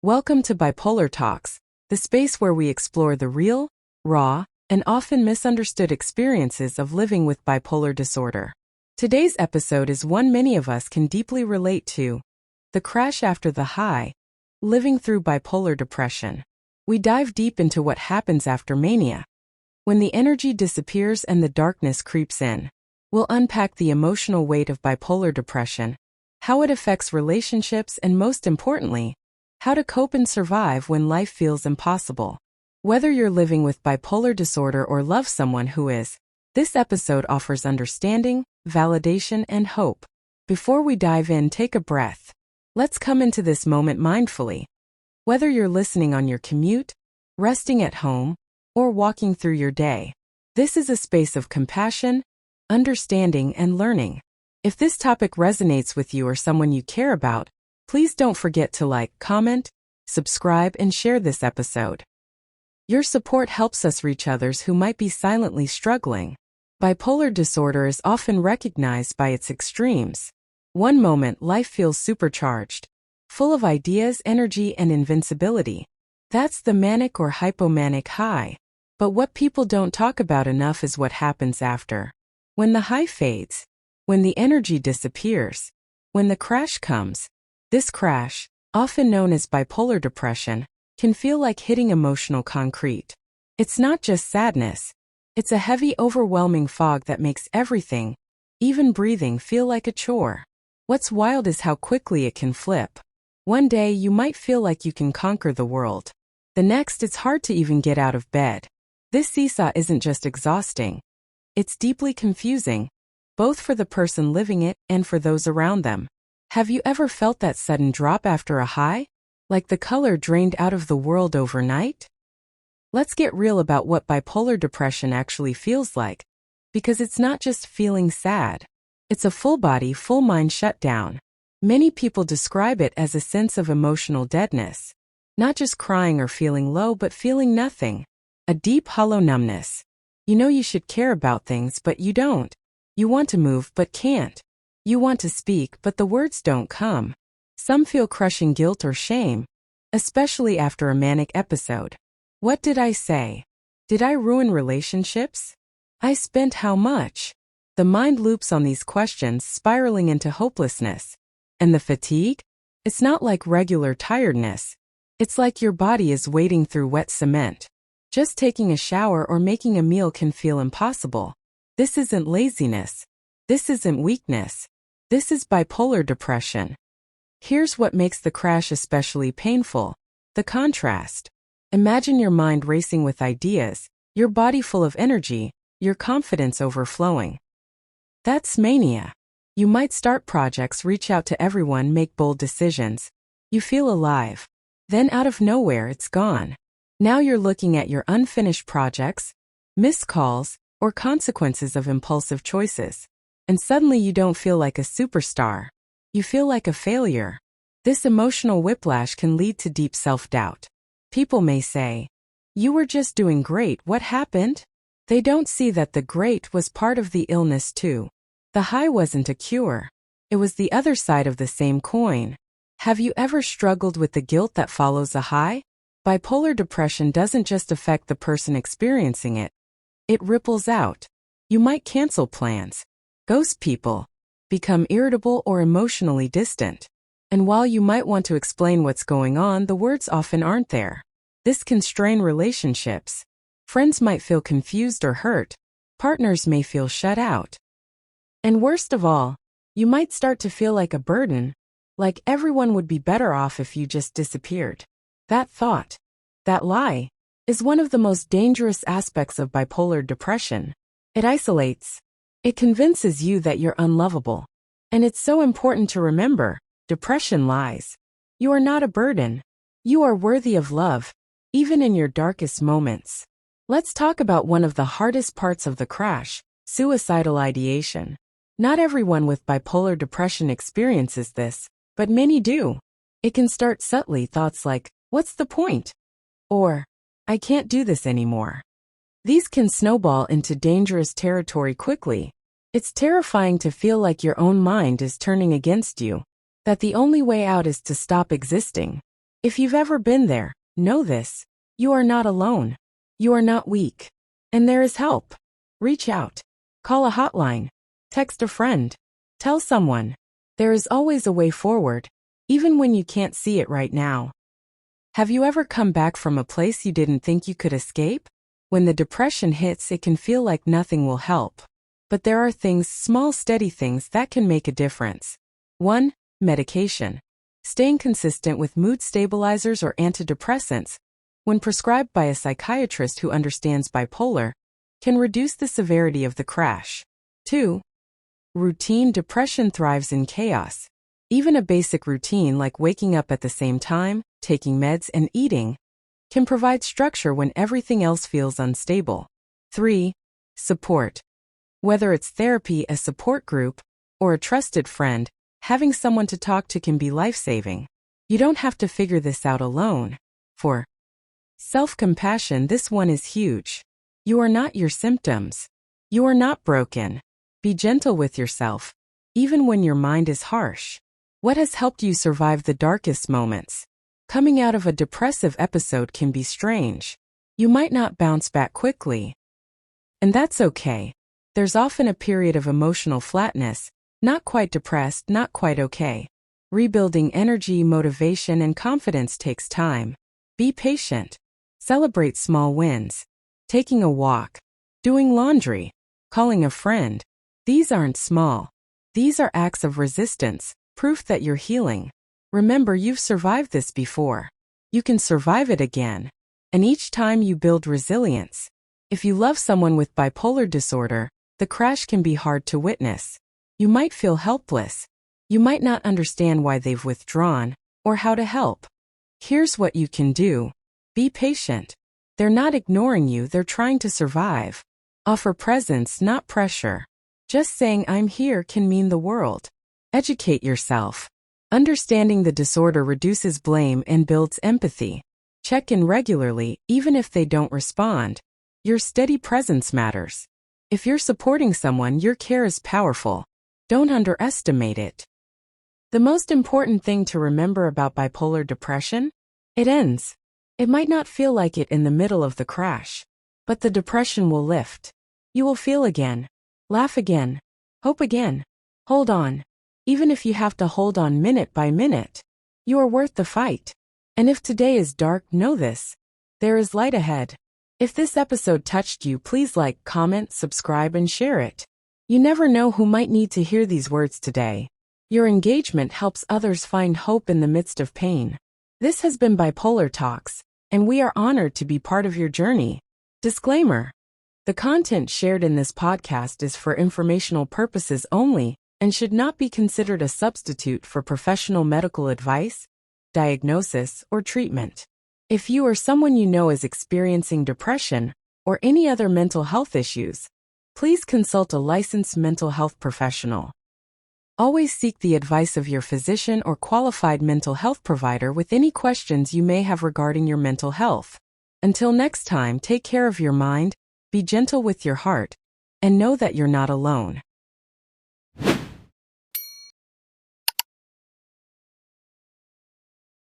Welcome to Bipolar Talks, the space where we explore the real, raw, and often misunderstood experiences of living with bipolar disorder. Today's episode is one many of us can deeply relate to: the crash after the high, living through bipolar depression. We dive deep into what happens after mania, when the energy disappears and the darkness creeps in. We'll unpack the emotional weight of bipolar depression, how it affects relationships, and most importantly, how to cope and survive when life feels impossible. Whether you're living with bipolar disorder or love someone who is, this episode offers understanding, validation, and hope. Before we dive in, take a breath. Let's come into this moment mindfully. Whether you're listening on your commute, resting at home, or walking through your day, this is a space of compassion, understanding, and learning. If this topic resonates with you or someone you care about, please don't forget to like, comment, subscribe, and share this episode. Your support helps us reach others who might be silently struggling. Bipolar disorder is often recognized by its extremes. One moment, life feels supercharged, full of ideas, energy, and invincibility. That's the manic or hypomanic high. But what people don't talk about enough is what happens after. When the high fades, when the energy disappears, when the crash comes. This crash, often known as bipolar depression, can feel like hitting emotional concrete. It's not just sadness. It's a heavy, overwhelming fog that makes everything, even breathing, feel like a chore. What's wild is how quickly it can flip. One day you might feel like you can conquer the world. The next, it's hard to even get out of bed. This seesaw isn't just exhausting. It's deeply confusing, both for the person living it and for those around them. Have you ever felt that sudden drop after a high? Like the color drained out of the world overnight? Let's get real about what bipolar depression actually feels like, because it's not just feeling sad. It's a full body, full mind shutdown. Many people describe it as a sense of emotional deadness. Not just crying or feeling low, but feeling nothing. A deep, hollow numbness. You know you should care about things, but you don't. You want to move, but can't. You want to speak, but the words don't come. Some feel crushing guilt or shame, especially after a manic episode. What did I say? Did I ruin relationships? I spent how much? The mind loops on these questions, spiraling into hopelessness. And the fatigue? It's not like regular tiredness. It's like your body is wading through wet cement. Just taking a shower or making a meal can feel impossible. This isn't laziness. This isn't weakness. This is bipolar depression. Here's what makes the crash especially painful: the contrast. Imagine your mind racing with ideas, your body full of energy, your confidence overflowing. That's mania. You might start projects, reach out to everyone, make bold decisions. You feel alive. Then out of nowhere, it's gone. Now you're looking at your unfinished projects, missed calls, or consequences of impulsive choices. And suddenly you don't feel like a superstar. You feel like a failure. This emotional whiplash can lead to deep self-doubt. People may say, "You were just doing great, what happened?" They don't see that the great was part of the illness too. The high wasn't a cure. It was the other side of the same coin. Have you ever struggled with the guilt that follows a high? Bipolar depression doesn't just affect the person experiencing it. It ripples out. You might cancel plans, ghost people, become irritable or emotionally distant. And while you might want to explain what's going on, the words often aren't there. This can strain relationships. Friends might feel confused or hurt. Partners may feel shut out. And worst of all, you might start to feel like a burden, like everyone would be better off if you just disappeared. That thought, that lie, is one of the most dangerous aspects of bipolar depression. It isolates. It convinces you that you're unlovable. And it's so important to remember: depression lies. You are not a burden. You are worthy of love, even in your darkest moments. Let's talk about one of the hardest parts of the crash: suicidal ideation. Not everyone with bipolar depression experiences this, but many do. It can start subtly: thoughts like, "What's the point?" Or, "I can't do this anymore." These can snowball into dangerous territory quickly. It's terrifying to feel like your own mind is turning against you, that the only way out is to stop existing. If you've ever been there, know this. You are not alone. You are not weak. And there is help. Reach out. Call a hotline. Text a friend. Tell someone. There is always a way forward, even when you can't see it right now. Have you ever come back from a place you didn't think you could escape? When the depression hits, it can feel like nothing will help. But there are things, small steady things, that can make a difference. 1. Medication. Staying consistent with mood stabilizers or antidepressants, when prescribed by a psychiatrist who understands bipolar, can reduce the severity of the crash. 2. Routine. Depression thrives in chaos. Even a basic routine like waking up at the same time, taking meds, and eating can provide structure when everything else feels unstable. 3. Support. Whether it's therapy, a support group, or a trusted friend, having someone to talk to can be life-saving. You don't have to figure this out alone. 4. Self-compassion. This one is huge. You are not your symptoms. You are not broken. Be gentle with yourself, even when your mind is harsh. What has helped you survive the darkest moments? Coming out of a depressive episode can be strange. You might not bounce back quickly. And that's okay. There's often a period of emotional flatness, not quite depressed, not quite okay. Rebuilding energy, motivation, and confidence takes time. Be patient. Celebrate small wins. Taking a walk. Doing laundry. Calling a friend. These aren't small. These are acts of resistance, proof that you're healing. Remember, you've survived this before. You can survive it again. And each time you build resilience. If you love someone with bipolar disorder, the crash can be hard to witness. You might feel helpless. You might not understand why they've withdrawn, or how to help. Here's what you can do. Be patient. They're not ignoring you, they're trying to survive. Offer presence, not pressure. Just saying "I'm here" can mean the world. Educate yourself. Understanding the disorder reduces blame and builds empathy. Check in regularly, even if they don't respond. Your steady presence matters. If you're supporting someone, your care is powerful. Don't underestimate it. The most important thing to remember about bipolar depression? It ends. It might not feel like it in the middle of the crash, but the depression will lift. You will feel again. Laugh again. Hope again. Hold on. Even if you have to hold on minute by minute. You are worth the fight. And if today is dark, know this. There is light ahead. If this episode touched you, please like, comment, subscribe, and share it. You never know who might need to hear these words today. Your engagement helps others find hope in the midst of pain. This has been Bipolar Talks, and we are honored to be part of your journey. Disclaimer. The content shared in this podcast is for informational purposes only and should not be considered a substitute for professional medical advice, diagnosis, or treatment. If you or someone you know is experiencing depression or any other mental health issues, please consult a licensed mental health professional. Always seek the advice of your physician or qualified mental health provider with any questions you may have regarding your mental health. Until next time, take care of your mind, be gentle with your heart, and know that you're not alone.